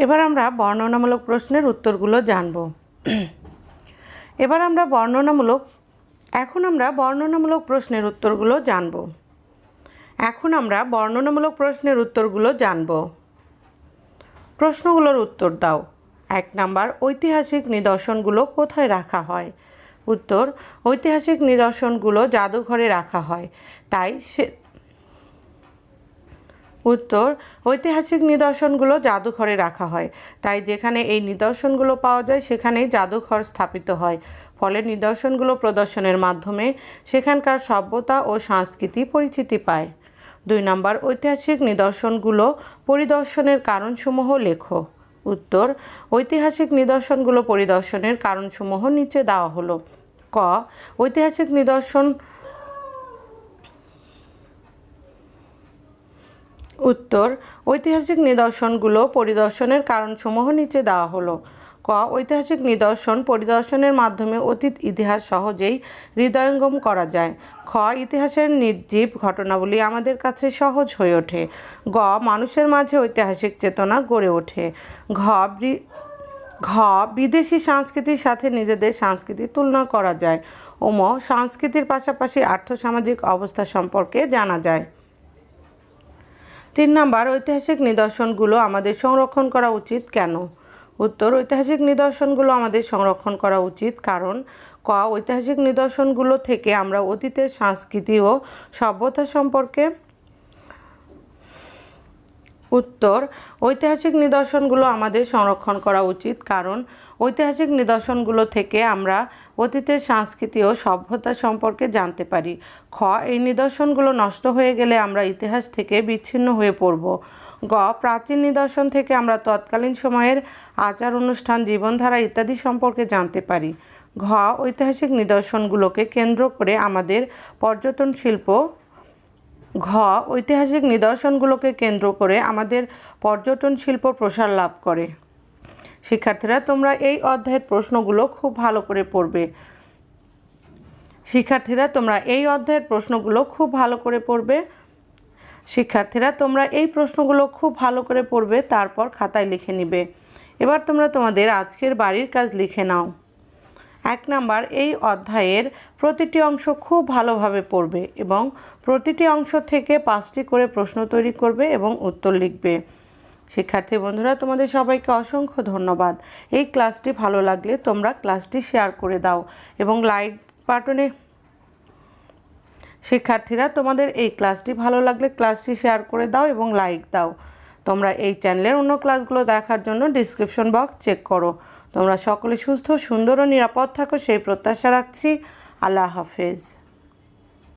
এবার আমরা বর্ণনামূলক প্রশ্নের উত্তরগুলো জানব। এখন আমরা বর্ণনামূলক প্রশ্নের উত্তরগুলো জানব। প্রশ্নগুলোর উত্তর দাও। 1 নাম্বার, ঐতিহাসিক নিদর্শনগুলো কোথায় রাখা হয়? উত্তর, ঐতিহাসিক নিদর্শনগুলো জাদুঘরে রাখা হয়। তাই যেখানে এই নিদর্শনগুলো পাওয়া যায় সেখানেই জাদুঘর স্থাপিত হয়। ফলে নিদর্শনগুলো প্রদর্শনের মাধ্যমে সেখানকার সভ্যতা ও সংস্কৃতি পরিচিতি পায়। 2 নাম্বার, ঐতিহাসিক নিদর্শনগুলো পরিদর্শনের কারণসমূহ লেখো। উত্তর, ঐতিহাসিক নিদর্শনগুলো পরিদর্শনের কারণসমূহ নিচে দেওয়া হলো। ক, ঐতিহাসিক নিদর্শনগুলো পরিদর্শনের কারণসমূহ নিচে দেওয়া হলো। ক, ঐতিহাসিক নিদর্শন পরিদর্শনের মাধ্যমে অতীত ইতিহাস সহজেই হৃদয়ঙ্গম করা যায়। খ, ইতিহাসের নির্জীব ঘটনাবলী আমাদের কাছে সহজ হয়ে ওঠে। গ, মানুষের মাঝে ঐতিহাসিক চেতনা গড়ে ওঠে। ঘ, বিদেশি সংস্কৃতির সাথে নিজেদের সংস্কৃতি তুলনা করা যায়। ম, সংস্কৃতির পাশাপাশি আর্থসামাজিক অবস্থা সম্পর্কে জানা যায়। 3 নাম্বার, ঐতিহাসিক নিদর্শনগুলো আমাদের সংরক্ষণ করা উচিত কেন? উত্তর, ঐতিহাসিক নিদর্শনগুলো আমাদের সংরক্ষণ করা উচিত কারণ ক, ঐতিহাসিক নিদর্শনগুলো থেকে আমরা অতীতের সংস্কৃতি ও সভ্যতা সম্পর্কে উত্তর, ঐতিহাসিক নিদর্শনগুলো আমাদের সংরক্ষণ করা উচিত কারণ ঐতিহাসিক নিদর্শনগুলো থেকে আমরা অতীতের সংস্কৃতি ও সভ্যতা সম্পর্কে জানতে পারি। খ, এই নিদর্শনগুলো নষ্ট হয়ে গেলে আমরা ইতিহাস থেকে বিচ্ছিন্ন হয়ে পড়ব। গ, প্রাচীন নিদর্শন থেকে আমরা তৎকালীন সময়ের আচার অনুষ্ঠান, জীবনধারা ইত্যাদি সম্পর্কে জানতে পারি। ঘ, ঐতিহাসিক নিদর্শনগুলোকে কেন্দ্র করে আমাদের পর্যটন শিল্প প্রসার লাভ করে। শিক্ষার্থীরা, তোমরা এই অধ্যায়ের প্রশ্নগুলো খুব ভালো করে পড়বে। তারপর খাতায় লিখে নিবে। এবার তোমরা তোমাদের আজকের বাড়ির কাজ লিখে নাও। 1 নাম্বার, এই অধ্যায়ের প্রতিটি অংশ খুব ভালোভাবে পড়বে এবং প্রতিটি অংশ থেকে 5টি করে প্রশ্ন তৈরি করবে এবং উত্তর লিখবে। শিক্ষার্থী বন্ধুরা, তোমাদের সবাইকে অসংখ্য ধন্যবাদ। এই ক্লাসটি ভালো লাগলে তোমরা ক্লাসটি শেয়ার করে দাও এবং লাইক বাটনে ক্লাসটি শেয়ার করে দাও এবং লাইক দাও। তোমরা এই চ্যানেলের অন্য ক্লাসগুলো দেখার জন্য ডিসক্রিপশন বক্স চেক করো। তোমরা সকলে সুস্থ, সুন্দর ও নিরাপদ থাকো সেই প্রত্যাশা রাখছি। আল্লাহ হাফেজ।